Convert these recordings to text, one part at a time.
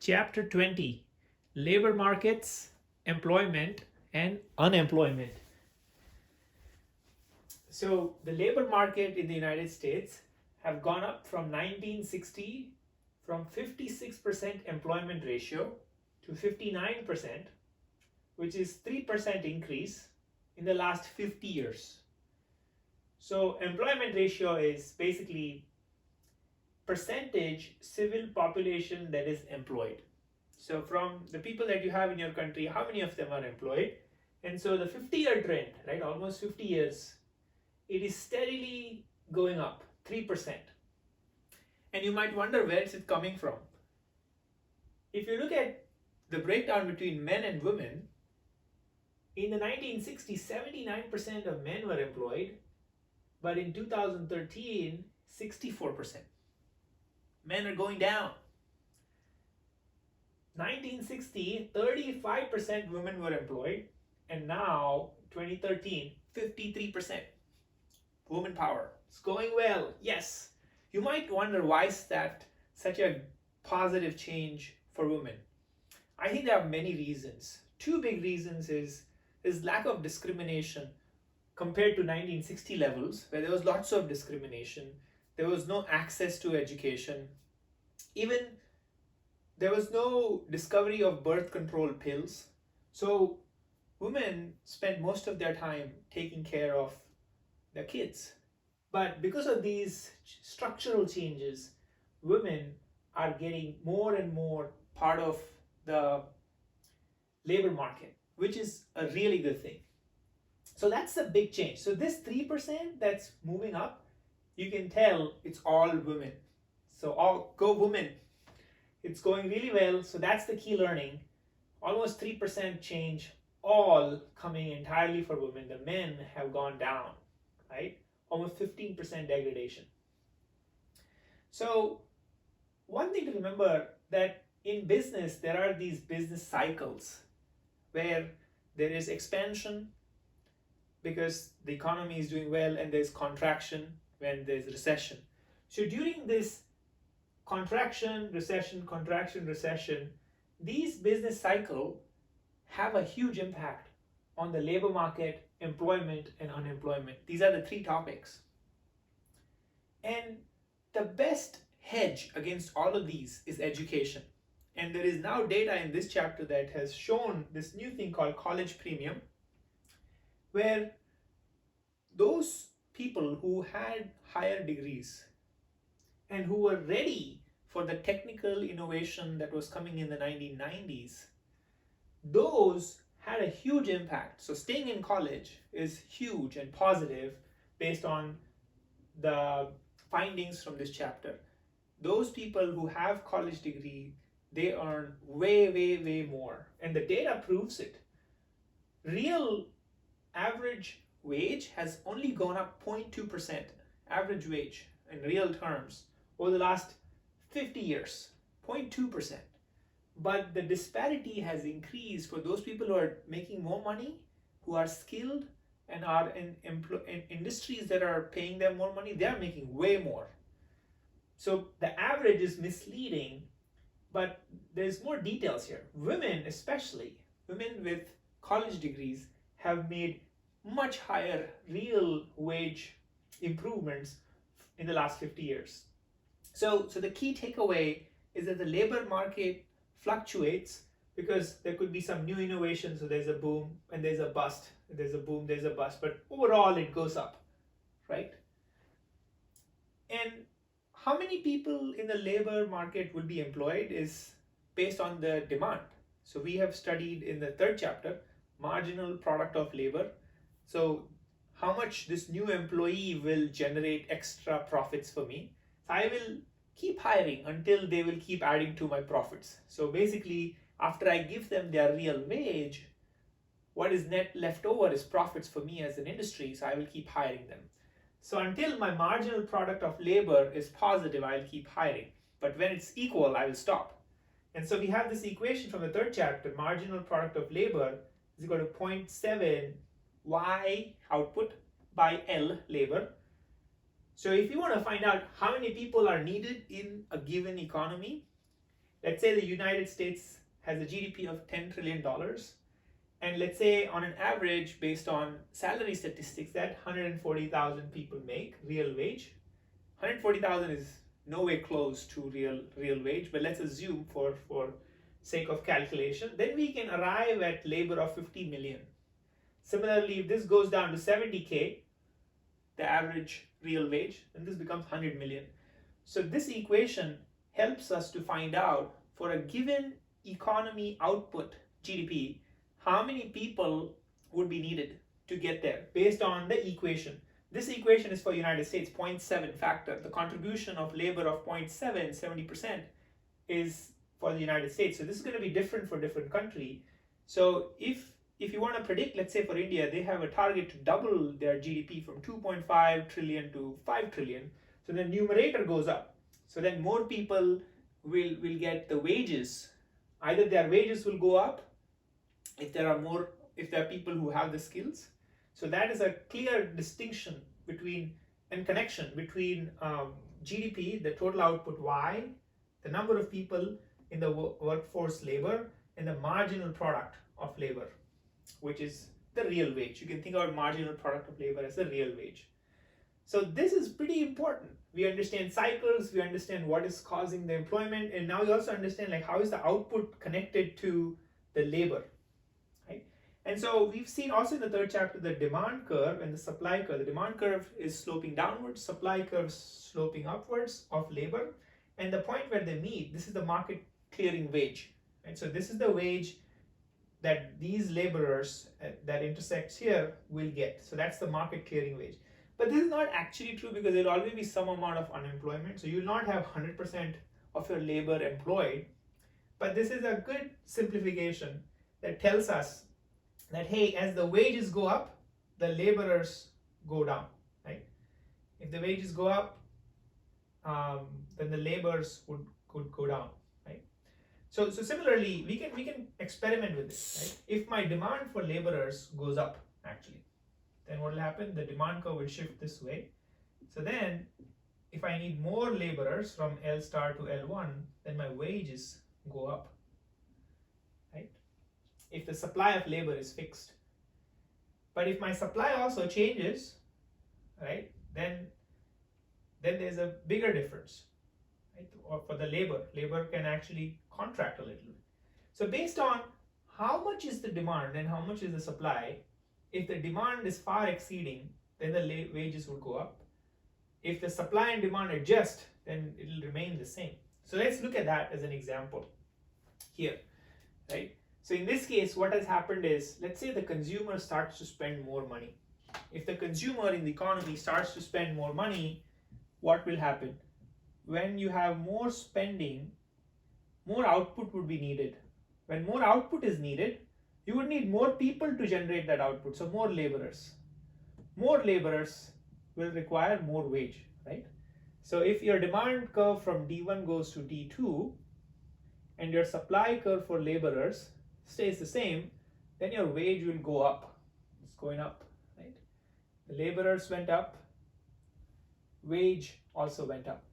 Chapter 20, Labor Markets, Employment and Unemployment. So the labor market in the United States have gone up from 1960 from 56% employment ratio to 59%, which is 3% increase in the last 50 years. So employment ratio is basically percentage civil population that is employed. So from the people that you have in your country, how many of them are employed? And so the 50-year trend, right, almost 50 years, it is steadily going up, 3%. And you might wonder, where is it coming from? If you look at the breakdown between men and women, in the 1960s, 79% of men were employed, but in 2013, 64%. Men are going down. 1960, 35% women were employed, and now, 2013, 53%. Woman power. It's going well, yes. You might wonder, why is that such a positive change for women? I think there are many reasons. Two big reasons is lack of discrimination compared to 1960 levels, where there was lots of discrimination. There was no access to education. Even there was no discovery of birth control pills. So women spent most of their time taking care of their kids. But because of these structural changes, women are getting more and more part of the labor market, which is a really good thing. So that's the big change. So this 3% that's moving up, you can tell it's all women. So all go women. It's going really well. So that's the key learning. Almost 3% change, all coming entirely for women. The men have gone down, right? Almost 15% degradation. So one thing to remember, that in business, there are these business cycles where there is expansion because the economy is doing well, and there's contraction when there's recession. So during this contraction, recession, these business cycles have a huge impact on the labor market, employment, and unemployment. These are the three topics. And the best hedge against all of these is education. And there is now data in this chapter that has shown this new thing called college premium, where those people who had higher degrees and who were ready for the technical innovation that was coming in the 1990s, those had a huge impact. So staying in college is huge and positive based on the findings from this chapter. Those people who have college degree, they earn way more, and the data proves it. Real average wage has only gone up 0.2%, average wage in real terms, over the last 50 years, 0.2%. But the disparity has increased for those people who are making more money, who are skilled, and are in industries that are paying them more money. They are making way more. So the average is misleading, but there's more details here. Women, especially women with college degrees, have made much higher real wage improvements in the last 50 years. So the key takeaway is that the labor market fluctuates because there could be some new innovation. So there's a boom and there's a bust, there's a boom, there's a bust, but overall it goes up, right? And how many people in the labor market will be employed is based on the demand. So we have studied in the third chapter, marginal product of labor. So how much this new employee will generate extra profits for me. So I will keep hiring until they will keep adding to my profits. So basically, after I give them their real wage, what is net left over is profits for me as an industry. So I will keep hiring them. So until my marginal product of labor is positive, I'll keep hiring. But when it's equal, I will stop. And so we have this equation from the third chapter, marginal product of labor is equal to 0.7 Y output by L labor. So if you want to find out how many people are needed in a given economy, Let's say the United States has a GDP of $10 trillion, and let's say on an average, based on salary statistics, that 140,000 people make real wage. 140,000 is no way close to real wage, but let's assume for sake of calculation, then we can arrive at labor of 50 million. Similarly, if this goes down to 70K, the average real wage, then this becomes 100 million. So this equation helps us to find out for a given economy output, GDP, how many people would be needed to get there based on the equation. This equation is for United States, 0.7 factor. The contribution of labor of 0.7, 70%, is for the United States. So this is going to be different for different country. So if you want to predict, let's say for India, they have a target to double their GDP from 2.5 trillion to 5 trillion. So the numerator goes up. So then more people will get the wages. Either their wages will go up if there are people who have the skills. So that is a clear distinction between and connection between GDP, the total output Y, the number of people in the workforce labor, and the marginal product of labor, which is the real wage. You can think about marginal product of labor as the real wage. So this is pretty important. We understand cycles, we understand what is causing the employment, and now we also understand like how is the output connected to the labor, right? And so we've seen also in the third chapter the demand curve and the supply curve. The demand curve is sloping downwards, supply curve sloping upwards of labor, and the point where they meet, this is the market clearing wage, right? So this is the wage that these laborers that intersects here will get. So that's the market clearing wage. But this is not actually true because there will always be some amount of unemployment. So you will not have 100% of your labor employed. But this is a good simplification that tells us that, hey, as the wages go up, the laborers go down, right? If the wages go up, then the laborers could go down, right? So similarly, we can experiment with this, right? If my demand for laborers goes up, actually, then what will happen? The demand curve will shift this way. So then, if I need more laborers from L star to L1, then my wages go up, right? If the supply of labor is fixed. But if my supply also changes, right, then there's a bigger difference, right? Or for the labor can actually contract a little bit. So based on how much is the demand and how much is the supply, if the demand is far exceeding, then the wages would go up. If the supply and demand adjust, then it will remain the same. So let's look at that as an example here, right? So in this case, what has happened is, let's say the consumer starts to spend more money. If the consumer in the economy starts to spend more money, what will happen? When you have more spending, more output would be needed. When more output is needed, you would need more people to generate that output, so more laborers. More laborers will require more wage, right? So if your demand curve from D1 goes to D2 and your supply curve for laborers stays the same, then your wage will go up. It's going up, right? The laborers went up, wage also went up.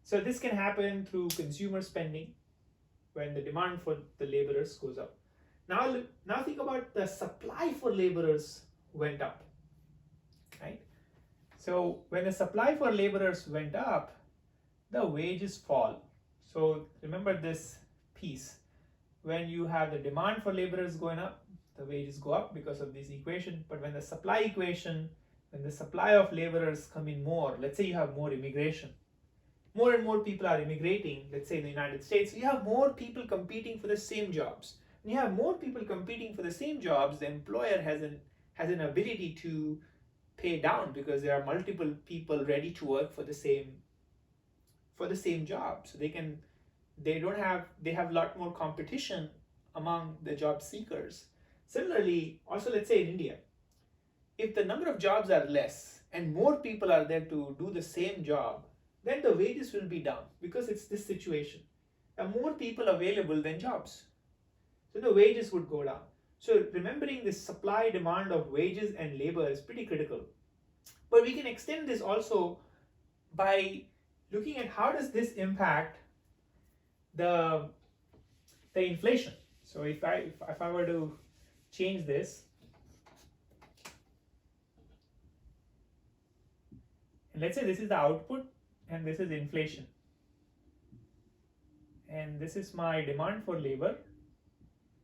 So this can happen through consumer spending when the demand for the laborers goes up. Now think about the supply for laborers went up, right? So when the supply for laborers went up, the wages fall. So remember this piece. When you have the demand for laborers going up, the wages go up because of this equation. But when the supply equation, when the supply of laborers come in more, let's say you have more immigration, more and more people are immigrating, let's say in the United States, you have more people competing for the same jobs. When you have more people competing for the same jobs, the employer has an ability to pay down because there are multiple people ready to work for the same job. So they have a lot more competition among the job seekers. Similarly, also let's say in India, if the number of jobs are less and more people are there to do the same job, then the wages will be down because it's this situation. There are more people available than jobs. So the wages would go down. So remembering this supply demand of wages and labor is pretty critical. But we can extend this also by looking at how does this impact the inflation. So if I were to change this, and let's say this is the output and this is inflation, and this is my demand for labor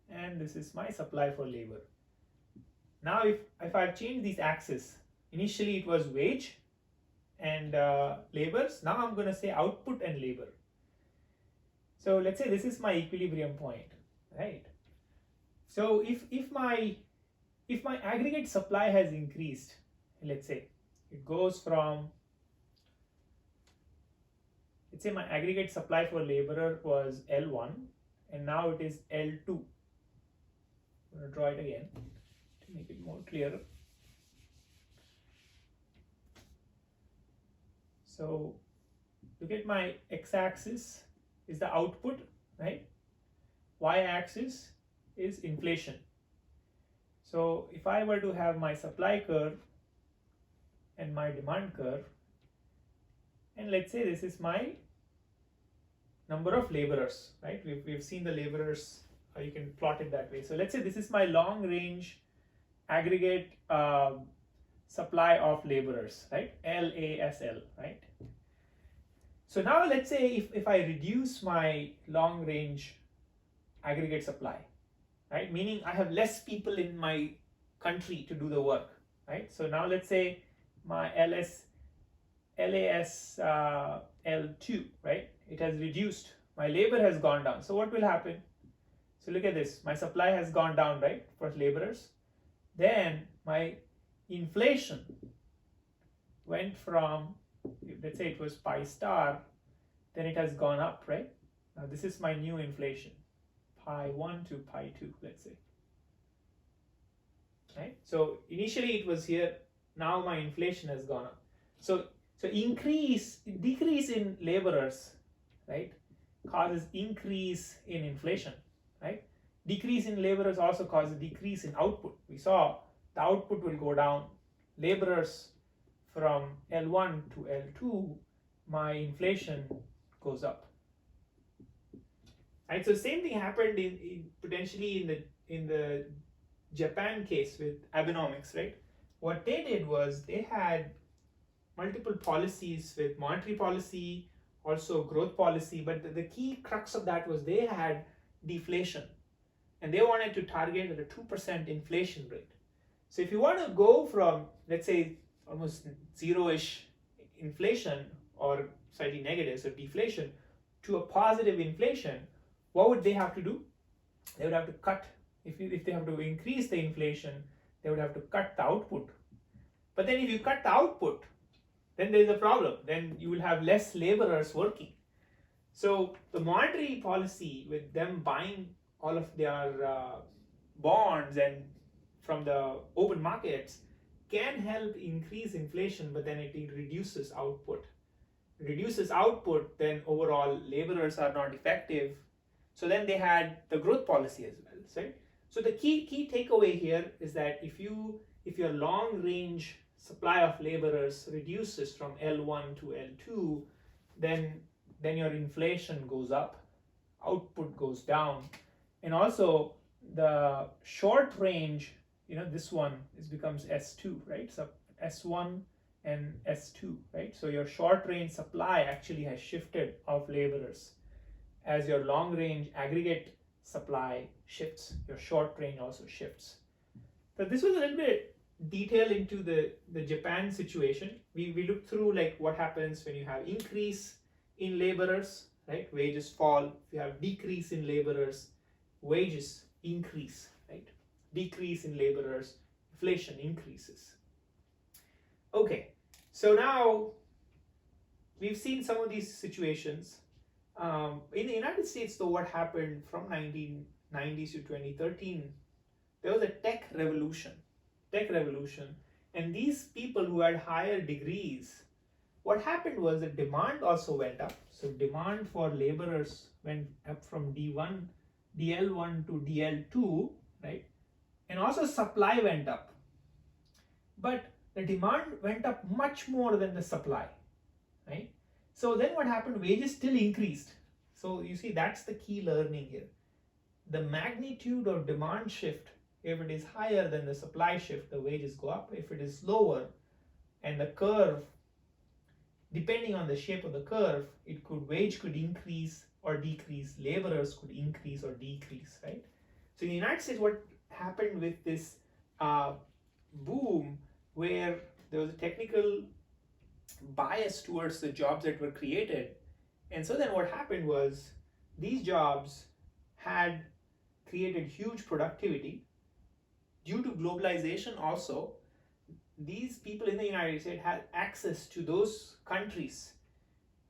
and this is my supply for labor. Now if I've changed these axes, initially it was wage and labors, now I'm going to say output and labor. So let's say this is my equilibrium point, right? So if my aggregate supply has increased, let's say it goes from, let's say my aggregate supply for laborer was L1 and now it is L2. I'm going to draw it again to make it more clear. So look at my x-axis is the output, right? Y-axis is inflation. So if I were to have my supply curve and my demand curve, and let's say this is my number of laborers, right? We've seen the laborers, you can plot it that way. So let's say this is my long range aggregate supply of laborers, right? LASL, right? So now let's say if I reduce my long range aggregate supply, right? Meaning I have less people in my country to do the work, right? So now let's say my LASL2, right? It has reduced, my labor has gone down. So what will happen? So look at this, my supply has gone down, right, for laborers. Then my inflation went from, let's say it was pi star, then it has gone up, right? Now this is my new inflation, pi 1 to pi 2, let's say. Right? So initially it was here, now my inflation has gone up. So decrease in laborers, right, causes increase in inflation, right? Decrease in laborers also causes decrease in output. We saw the output will go down. Laborers from L1 to L2, my inflation goes up. Right? So same thing happened in potentially in the Japan case with Abenomics, right? What they did was they had multiple policies with monetary policy, also growth policy, but the key crux of that was they had deflation and they wanted to target at a 2% inflation rate. So if you want to go from, let's say, almost zero-ish inflation or slightly negative, so deflation, to a positive inflation, what would they have to do? They would have to cut, if they have to increase the inflation, they would have to cut the output. But then if you cut the output, then there is a problem. Then you will have less laborers working. So the monetary policy with them buying all of their bonds and from the open markets can help increase inflation, but then it reduces output. Reduces output, then overall laborers are not effective. So then they had the growth policy as well, right? So the key takeaway here is that if your long range supply of laborers reduces from L1 to L2, then your inflation goes up, output goes down, and also the short range, this one becomes S2, right? So S1 and S2, right? So your short range supply actually has shifted of laborers. As your long range aggregate supply shifts, your short range also shifts. So this was a little bit detail into the Japan situation. We looked through like what happens when you have increase in laborers, right? Wages fall. If you have decrease in laborers, wages increase, right? Decrease in laborers, inflation increases. Okay, so now we've seen some of these situations. In the United States, though, what happened from 1990s to 2013, there was a tech revolution, and these people who had higher degrees, what happened was the demand also went up. So demand for laborers went up from DL1 to DL2, right? And also supply went up. But the demand went up much more than the supply, right? So then what happened? Wages still increased. So you see, that's the key learning here. The magnitude of demand shift, if it is higher than the supply shift, the wages go up. If it is lower, and the curve, depending on the shape of the curve, wage could increase or decrease, laborers could increase or decrease, right? So in the United States, what happened with this boom, where there was a technical bias towards the jobs that were created, and so then what happened was these jobs had created huge productivity. Due to globalization also, these people in the United States had access to those countries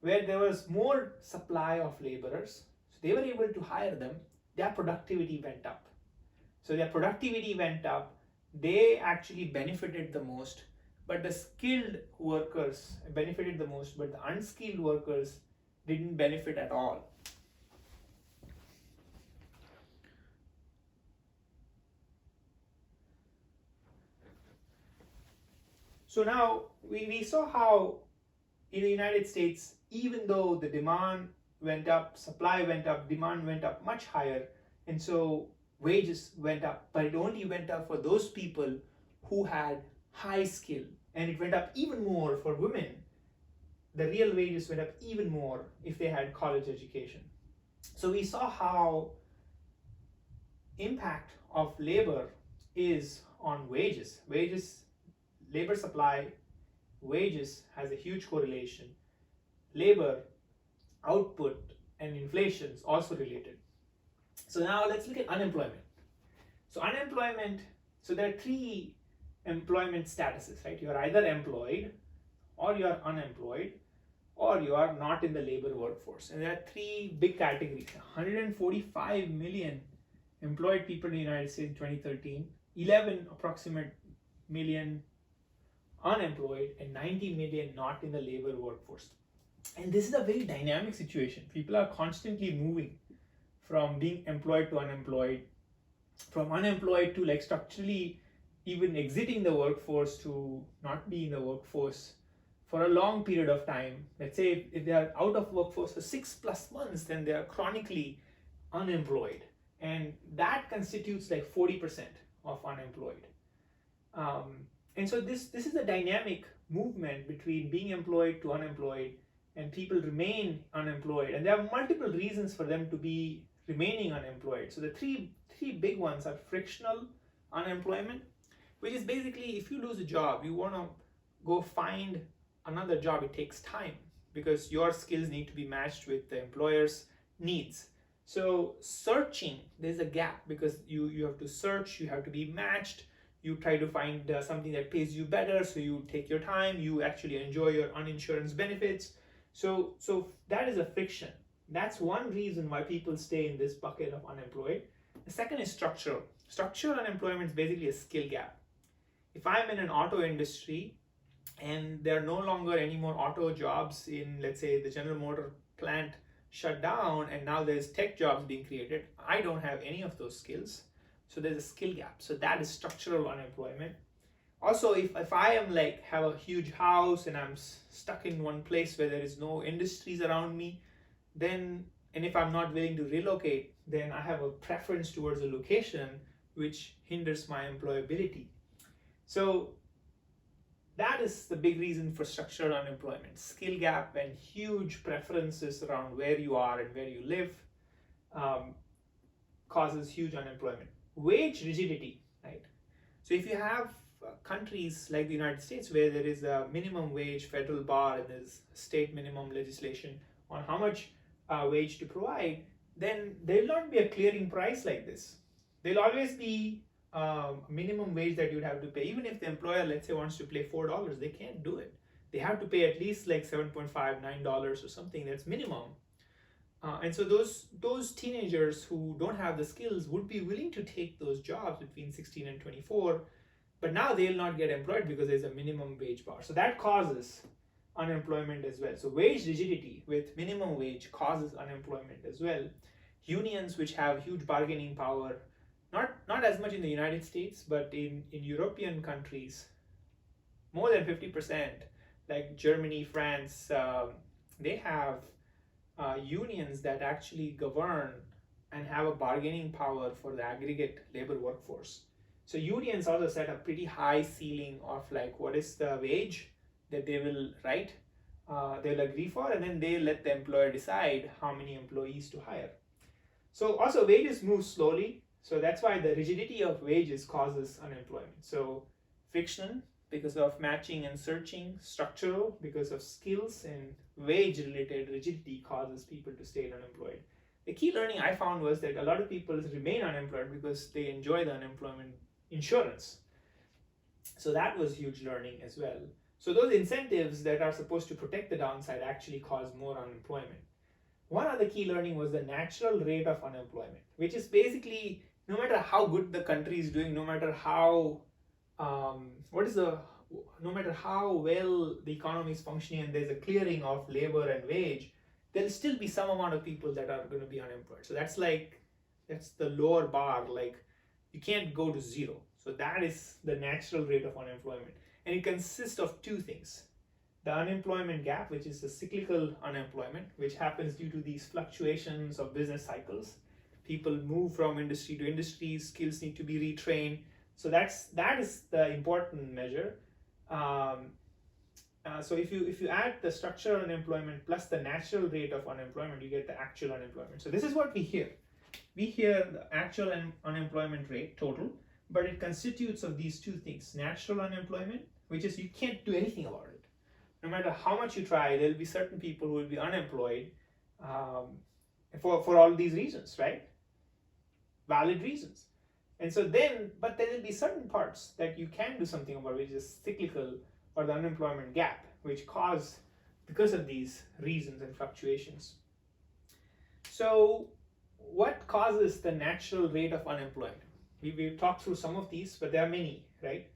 where there was more supply of laborers, so they were able to hire them. Their productivity went up. So their productivity went up, they actually benefited the most, but the skilled workers benefited the most, but the unskilled workers didn't benefit at all. So now we saw how in the United States, even though the demand went up, supply went up, demand went up much higher, and so wages went up, but it only went up for those people who had high skill, and it went up even more for women. The real wages went up even more if they had college education. So we saw how impact of labor is on wages. Labor supply, wages has a huge correlation. Labor output and inflation is also related. So now let's look at unemployment. So unemployment, so there are three employment statuses, right? You are either employed, or you are unemployed, or you are not in the labor workforce. And there are three big categories. 145 million employed people in the United States in 2013, 11 approximate million unemployed, and 90 million not in the labor workforce. And this is a very dynamic situation. People are constantly moving from being employed to unemployed, from unemployed to like structurally even exiting the workforce to not be in the workforce for a long period of time. Let's say if they are out of workforce for 6+ months, then they are chronically unemployed, and that constitutes like 40% of unemployed. And so this is a dynamic movement between being employed to unemployed, and people remain unemployed, and there are multiple reasons for them to be remaining unemployed. So the three big ones are frictional unemployment, which is basically if you lose a job, you want to go find another job. It takes time because your skills need to be matched with the employer's needs. So searching, there's a gap because you have to search, you have to be matched, you try to find something that pays you better, so you take your time, you actually enjoy your uninsurance benefits. So that is a friction. That's one reason why people stay in this bucket of unemployed. The second is structural. Structural unemployment is basically a skill gap. If I'm in an auto industry and there are no longer any more auto jobs in, let's say, the General Motor plant shut down, and now there's tech jobs being created, I don't have any of those skills. So there's a skill gap. So that is structural unemployment. Also, if I am like have a huge house and I'm stuck in one place where there is no industries around me, then, and if I'm not willing to relocate, then I have a preference towards a location which hinders my employability. So that is the big reason for structural unemployment. Skill gap and huge preferences around where you are and where you live causes huge unemployment. Wage rigidity, right? So if you have countries like the United States where there is a minimum wage federal bar and there's state minimum legislation on how much wage to provide, then there will not be a clearing price like this. There'll always be minimum wage that you'd have to pay. Even if the employer, let's say, wants to pay $4, they can't do it. They have to pay at least like $7.5, $9 or something. That's minimum. And so those teenagers who don't have the skills would be willing to take those jobs between 16 and 24, but now they'll not get employed because there's a minimum wage bar. So that causes unemployment as well. So wage rigidity with minimum wage causes unemployment as well. Unions which have huge bargaining power, not as much in the United States, but in European countries, more than 50%, like Germany, France, they have unions that actually govern and have a bargaining power for the aggregate labor workforce. So unions also set a pretty high ceiling of like what is the wage that they will write, they'll agree for, and then they let the employer decide how many employees to hire. So also wages move slowly, so that's why the rigidity of wages causes unemployment. So frictional because of matching and searching, structural because of skills, and wage related rigidity causes people to stay unemployed. The key learning I found was that a lot of people remain unemployed because they enjoy the unemployment insurance. So that was huge learning as well. So those incentives that are supposed to protect the downside actually cause more unemployment. One other key learning was the natural rate of unemployment, which is basically no matter how good the country is doing, no matter how no matter how well the economy is functioning and there's a clearing of labor and wage, there'll still be some amount of people that are going to be unemployed. So that's the lower bar, like you can't go to zero. So that is the natural rate of unemployment. And it consists of two things. The unemployment gap, which is the cyclical unemployment, which happens due to these fluctuations of business cycles. People move from industry to industry, skills need to be retrained. So that is the important measure. So if you add the structural unemployment plus the natural rate of unemployment, you get the actual unemployment. So this is what we hear. We hear the actual unemployment rate total, but it constitutes of these two things: natural unemployment, which is you can't do anything about it. No matter how much you try, there'll be certain people who will be unemployed for all these reasons, right? Valid reasons. And so but there will be certain parts that you can do something about, which is cyclical, or the unemployment gap, which cause because of these reasons and fluctuations. So what causes the natural rate of unemployment? We've talked through some of these, but there are many, right?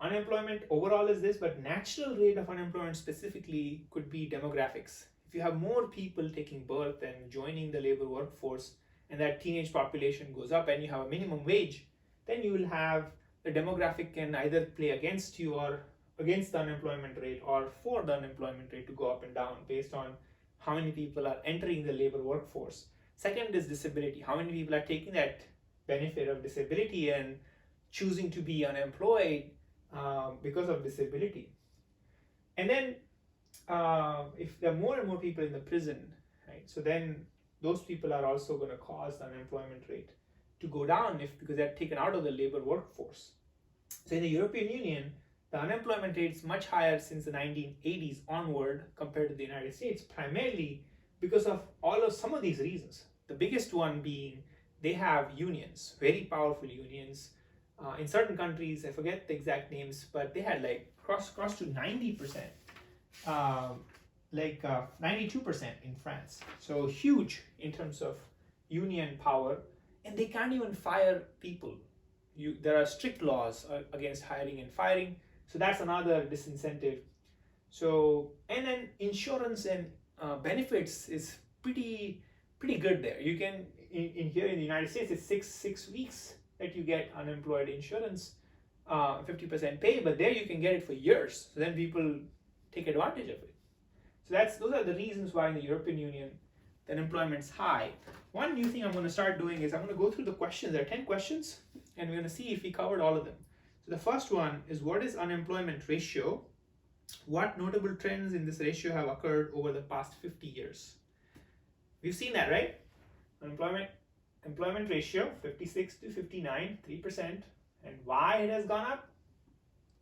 Unemployment overall is this, but natural rate of unemployment specifically could be demographics. If you have more people taking birth and joining the labor workforce, and that teenage population goes up and you have a minimum wage, then you will have the demographic can either play against you or against the unemployment rate, or for the unemployment rate to go up and down based on how many people are entering the labor workforce. Second is disability. How many people are taking that benefit of disability and choosing to be unemployed because of disability. And then if there are more and more people in the prison, right, so then those people are also going to cause the unemployment rate to go down because they're taken out of the labor workforce. So in the European Union, the unemployment rate is much higher since the 1980s onward compared to the United States, primarily because of some of these reasons. The biggest one being they have unions, very powerful unions. In certain countries, I forget the exact names, but they had like cross to 90%, 92% in France. So huge in terms of union power, and they can't even fire people. There are strict laws against hiring and firing, so that's another disincentive. So, and then insurance and benefits is pretty good there. You can here in the United States, it's six weeks that you get unemployed insurance, 50% pay, but there you can get it for years. So then people take advantage of it. So those are the reasons why in the European Union the unemployment's high. One new thing I'm going to start doing is I'm going to go through the questions. There are 10 questions, and we're going to see if we covered all of them. So the first one is, what is unemployment ratio? What notable trends in this ratio have occurred over the past 50 years? We've seen that, right? Employment ratio 56 to 59, 3%. And why it has gone up?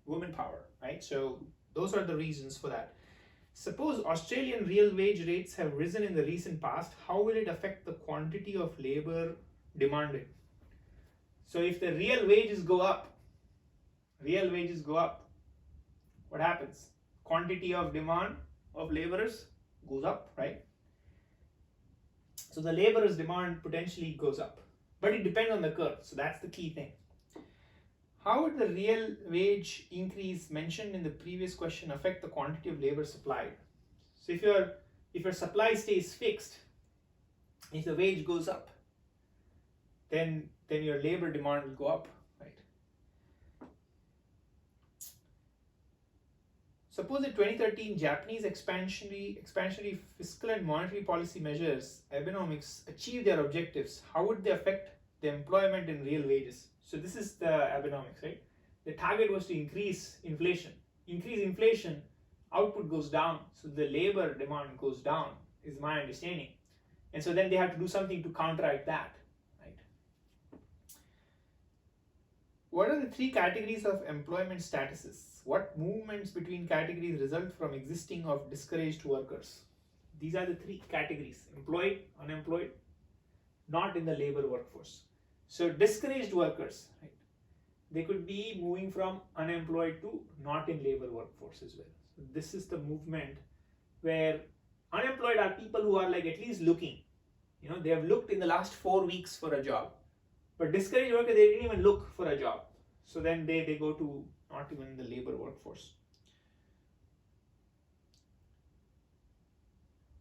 Women power, right? So those are the reasons for that. Suppose Australian real wage rates have risen in the recent past, how will it affect the quantity of labor demanded? So if the real wages go up, what happens? Quantity of demand of laborers goes up, right? So the laborers' demand potentially goes up, but it depends on the curve. So that's the key thing. How would the real wage increase mentioned in the previous question affect the quantity of labor supplied? So if your supply stays fixed, if the wage goes up, then your labor demand will go up, right? Suppose the 2013 Japanese expansionary fiscal and monetary policy measures, Abenomics, achieve their objectives. How would they affect the employment and real wages? So this is the Abenomics, right? The target was to increase inflation. Increase inflation, output goes down, so the labor demand goes down, is my understanding. And so then they have to do something to counteract that, right? What are the three categories of employment statuses? What movements between categories result from existing of discouraged workers? These are the three categories: employed, unemployed, not in the labor workforce. So discouraged workers, right? They could be moving from unemployed to not in labor workforce as well. So this is the movement where unemployed are people who are like at least looking. You know, they have looked in the last 4 weeks for a job. But discouraged workers, they didn't even look for a job. So then they go to not even the labor workforce.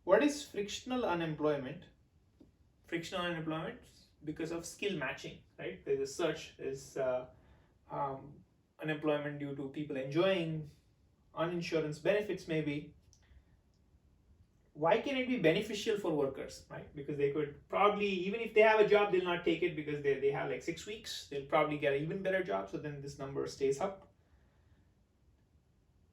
What is frictional unemployment? Frictional unemployment because of skill matching, right? There's a search, there's unemployment due to people enjoying uninsurance benefits maybe. Why can it be beneficial for workers, right? Because they could probably, even if they have a job, they'll not take it because they have like 6 weeks. They'll probably get an even better job, so then this number stays up.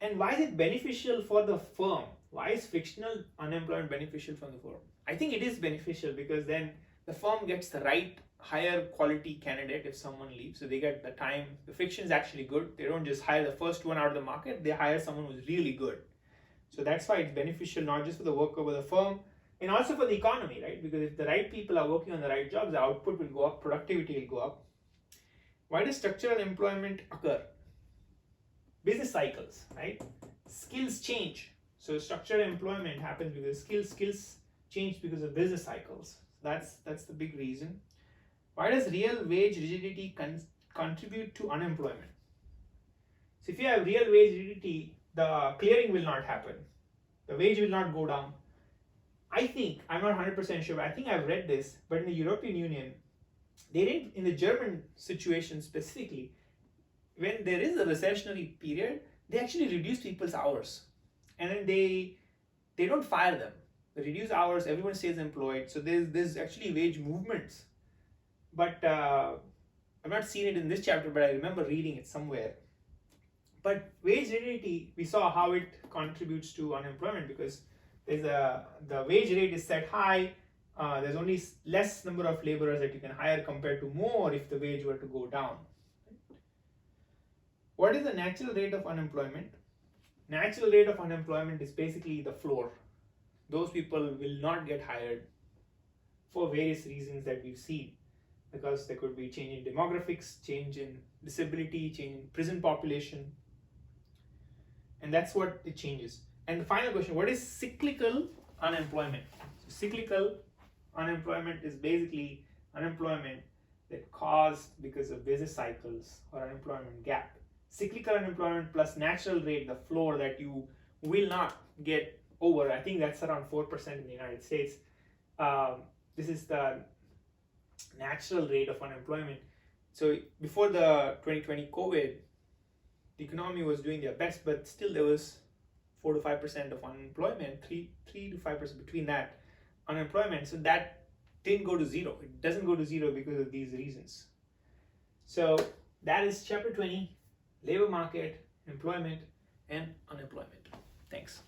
And why is it beneficial for the firm? Why is frictional unemployment beneficial for the firm? I think it is beneficial because then the firm gets the right higher quality candidate if someone leaves. So they get the time. The friction is actually good. They don't just hire the first one out of the market. They hire someone who's really good. So that's why it's beneficial not just for the worker but the firm and also for the economy, right? Because if the right people are working on the right jobs, the output will go up, productivity will go up. Why does structural employment occur? Business cycles, right? Skills change. So structural employment happens because skills change because of business cycles. That's the big reason. Why does real wage rigidity contribute to unemployment? So if you have real wage rigidity, the clearing will not happen. The wage will not go down. I think, I'm not 100% sure, but I think I've read this, but in the European Union, they didn't, in the German situation specifically, when there is a recessionary period, they actually reduce people's hours. And then they don't fire them. They reduce hours, everyone stays employed. So there's actually wage movements. But I've not seen it in this chapter, but I remember reading it somewhere. But wage rigidity, we saw how it contributes to unemployment because the wage rate is set high. There's only less number of laborers that you can hire compared to more if the wage were to go down. What is the natural rate of unemployment? Natural rate of unemployment is basically the floor. Those people will not get hired for various reasons that we've seen. Because there could be change in demographics, change in disability, change in prison population. And that's what it changes. And the final question, what is cyclical unemployment? So cyclical unemployment is basically unemployment that caused because of business cycles or unemployment gap. Cyclical unemployment plus natural rate, the floor that you will not get over. I think that's around 4% in the United States. This is the natural rate of unemployment. So before the 2020 COVID, the economy was doing their best, but still there was 4 to 5% of unemployment, 3 to 5% between that unemployment. So that didn't go to zero. It doesn't go to zero because of these reasons. So that is chapter 20, labor market, employment, and unemployment. Thanks.